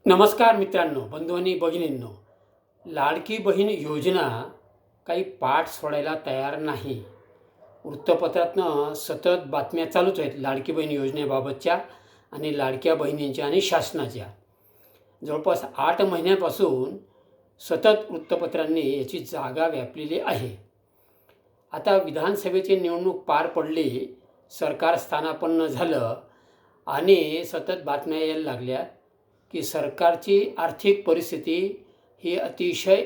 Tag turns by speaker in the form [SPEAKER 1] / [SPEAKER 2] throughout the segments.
[SPEAKER 1] नमस्कार मित्रांनो, बंधू आणि भगिनींनो. लाडकी बहीण योजना काही पाठ सोडायला तयार नाही. वृत्तपत्रातनं सतत बातम्या चालूच आहेत लाडकी बहीण योजनेबाबतच्या आणि लाडक्या बहिणींच्या आणि शासनाच्या. जवळपास 8 महिन्यापासून सतत वृत्तपत्रांनी याची जागा व्यापलेली आहे. आता विधानसभेची निवडणूक पार पडली, सरकार स्थानापन्न झालं आणि सतत बातम्या यायला लागल्या की सरकारची आर्थिक परिस्थिती ही अतिशय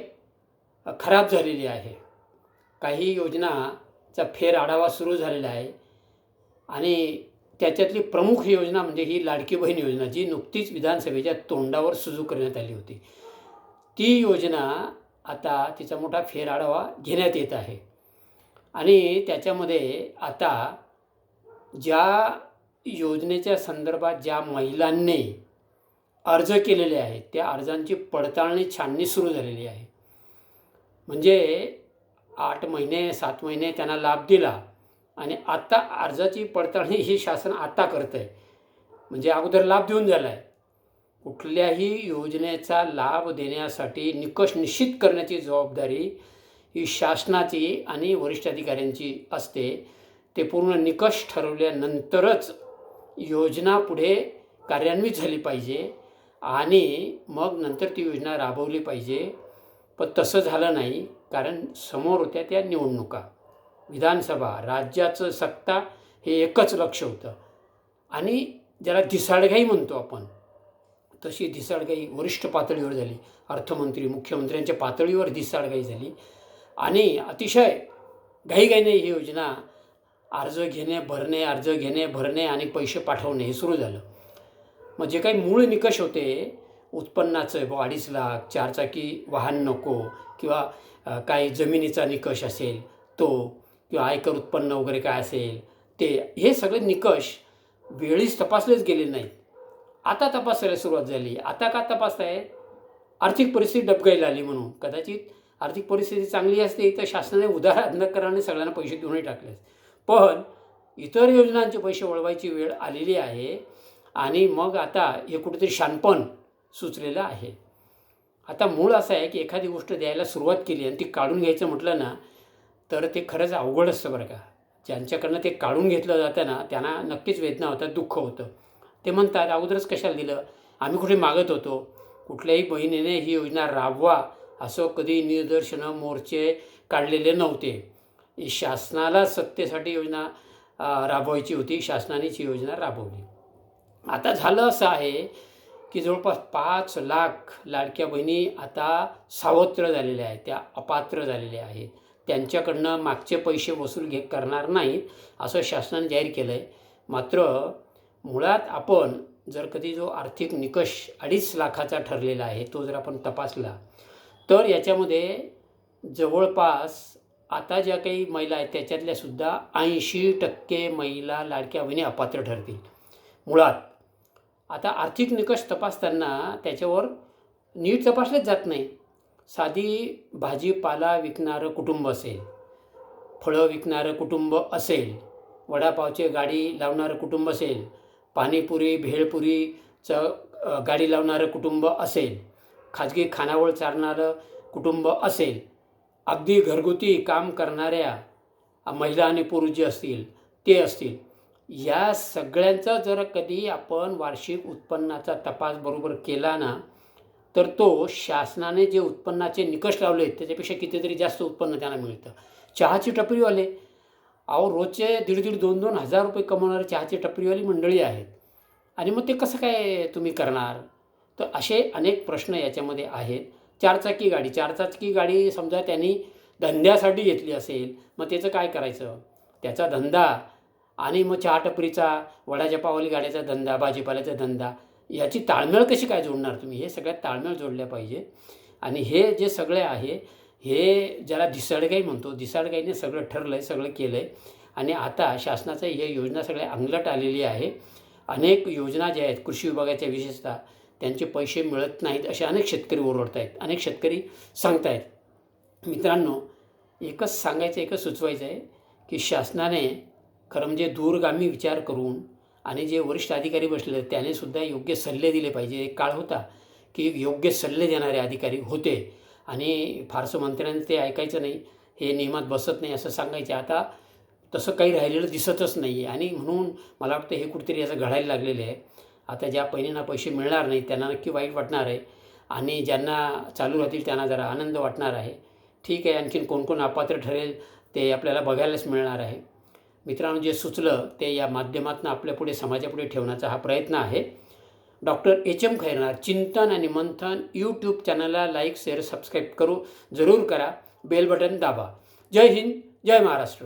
[SPEAKER 1] खराब झालेली आहे. काही योजनाचा फेरआढावा सुरू झालेला आहे आणि त्याच्यातली प्रमुख योजना म्हणजे ही लाडकी बहीण योजना, जी नुकतीच विधानसभेच्या तोंडावर सुरू करण्यात आली होती. ती योजना आता तिचा मोठा फेरआढावा घेण्यात येत आहे आणि त्याच्यामध्ये आता ज्या योजनेच्या संदर्भात ज्या महिलांनी अर्ज केलेले आहेत त्या अर्जांची पडताळणी छाननी सुरू झालेली आहे. म्हणजे 8 महिने 7 महिने त्यांना लाभ दिला आणि आता अर्जाची पडताळणी ही शासन आता करतं आहे. म्हणजे अगोदर लाभ देऊन झाला आहे. कुठल्याही योजनेचा लाभ देण्यासाठी निकष निश्चित करण्याची जबाबदारी ही शासनाची आणि वरिष्ठ अधिकाऱ्यांची असते. ते पूर्ण निकष ठरवल्यानंतरच योजना पुढे कार्यान्वित झाली पाहिजे आणि मग नंतर ती योजना राबवली पाहिजे. पण तसं झालं नाही, कारण समोर होत्या त्या निवडणुका, विधानसभा, राज्याचं सत्ता हे एकच लक्ष होतं आणि ज्याला ढिसाळघाई म्हणतो आपण, तशी ढिसाळघाई वरिष्ठ पातळीवर झाली. अर्थमंत्री, मुख्यमंत्र्यांच्या पातळीवर ढिसाळघाई झाली आणि अतिशय घाईघाईने ही योजना अर्ज घेणे भरणे आणि पैसे पाठवणे हे सुरू झालं. मग जे काही मूळ निकष होते उत्पन्नाचं, 2.5 लाख, 4 चाकी वाहन नको, किंवा काही जमिनीचा निकष असेल तो, किंवा आयकर उत्पन्न वगैरे काय असेल ते, हे सगळे निकष वेळीच तपासलेच गेले नाहीत. आता तपासायला सुरुवात झाली. आता का तपासताय? आर्थिक परिस्थिती डबघाईला आली म्हणून. कदाचित आर्थिक परिस्थिती चांगली असते तर शासनाने उदार अंधकरणाने सगळ्यांना पैसे देऊनही टाकले. पण इतर योजनांचे पैसे वळवायची वेळ आलेली आहे आणि मग आता हे कुठेतरी शहाणपण सुचलेलं आहे. आता मूळ असं आहे की एखादी गोष्ट द्यायला सुरुवात केली आणि ती काढून घ्यायचं म्हटलं ना तर ते खरंच अवघड असतं बरं का. ज्यांच्याकडनं ते काढून घेतलं जातं ना त्यांना नक्कीच वेदना होतात, दुःख होतं. ते म्हणतात अगोदरच कशाला दिलं, आम्ही कुठे मागत होतो, कुठल्याही बहिणीने ही योजना राबवा असं कधी निदर्शनं, मोर्चे काढलेले नव्हते. शासनाला सत्तेसाठी योजना राबवायची होती, शासनानेच ही योजना राबवली. आता झालं असं आहे की जवळपास 5 लाख लाडक्या बहिणी आता सावत्र झालेल्या आहेत, त्या अपात्र झालेल्या आहेत. त्यांच्याकडनं मागचे पैसे वसूल करणार नाहीत असं शासनाने जाहीर केलं आहे. मात्र मुळात आपण जर कधी जो आर्थिक निकष 2.5 लाखाचा ठरलेला आहे तो जर आपण तपासला तर याच्यामध्ये जवळपास आता ज्या काही महिला आहेत त्याच्यातल्यासुद्धा 80% महिला लाडक्या बहिणी अपात्र ठरतील मुळात. आता आर्थिक निकष तपासताना त्याच्यावर नीट तपासलेच जात नाही. साधी भाजीपाला विकणारं कुटुंब असेल, फळं विकणारं कुटुंब असेल, वडापावची गाडी लावणारं कुटुंब असेल, पाणीपुरी भेळपुरीचं गाडी लावणारं कुटुंब असेल, खाजगी खानावळ चालणारं कुटुंब असेल, अगदी घरगुती काम करणाऱ्या महिला आणि पुरुष जे असतील ते असतील, या सगळ्यांचा जर कधी आपण वार्षिक उत्पन्नाचा तपास बरोबर केला ना तर तो शासनाने जे उत्पन्नाचे निकष लावले त्याच्यापेक्षा कितीतरी जास्त उत्पन्न त्यांना मिळतं. चहाची टपरीवाले, रोजचे 1,500-2,000 हजार रुपये कमवणारे चहाची टपरीवाली मंडळी आहेत आणि मग ते कसं काय तुम्ही करणार? तर असे अनेक प्रश्न याच्यामध्ये आहेत. 4 चाकी गाडी समजा त्यांनी धंद्यासाठी घेतली असेल, मग त्याचं काय करायचं? त्याचा धंदा आणि मग चहा टपरीचा, वडाच्या पावली गाड्याचा धंदा, भाजीपाल्याचा धंदा, याची ताळमेळ कशी काय जोडणार तुम्ही? हे सगळ्यात ताळमेळ जोडल्या पाहिजे. आणि हे जे सगळे आहे हे ज्याला ढिसाळघाई म्हणतो, ढिसाळघाईने सगळं ठरलं आहे, सगळं केलं आहे आणि आता शासनाचं हे योजना सगळ्या अंगलट आलेली आहे. अनेक योजना ज्या आहेत कृषी विभागाच्या विशेषतः त्यांचे पैसे मिळत नाहीत असे अनेक शेतकरी ओरडत आहेत, अनेक शेतकरी सांगत आहेत. मित्रांनो, एकच सांगायचं, एकच सुचवायचं आहे की शासनाने खरं म्हणजे दूरगामी विचार करून आणि जे वरिष्ठ अधिकारी बसलेले त्याने सुद्धा योग्य सल्ले दिले पाहिजे. एक काळ होता की योग्य सल्ले देणारे अधिकारी होते आणि फारसं मंत्र्यांचं ते ऐकायचं नाही, हे नियमात बसत नाही असं सांगायचे. आता तसं काही राहिलेलं दिसतच नाही आहे आणि म्हणून मला वाटतं हे कुठेतरी याचं घडायला लागलेलं आहे. आता ज्या बहिणींना पैसे मिळणार नाहीत त्यांना नक्की वाईट वाटणार आहे आणि ज्यांना चालू राहतील त्यांना जरा आनंद वाटणार आहे. ठीक आहे, आणखीन कोण कोण अपात्र ठरेल ते आपल्याला बघायलाच मिळणार आहे. मित्रांनो, जे सुचलं ते या माध्यमातून आपल्यापुढे समाजापुढे ठेवण्याचा हा प्रयत्न आहे. डॉक्टर एच एम खैरनार चिंतन आणि मंथन यूट्यूब चॅनलला लाईक शेअर सबस्क्राईब जरूर करा. बेल बटन दाबा. जय हिंद, जय महाराष्ट्र.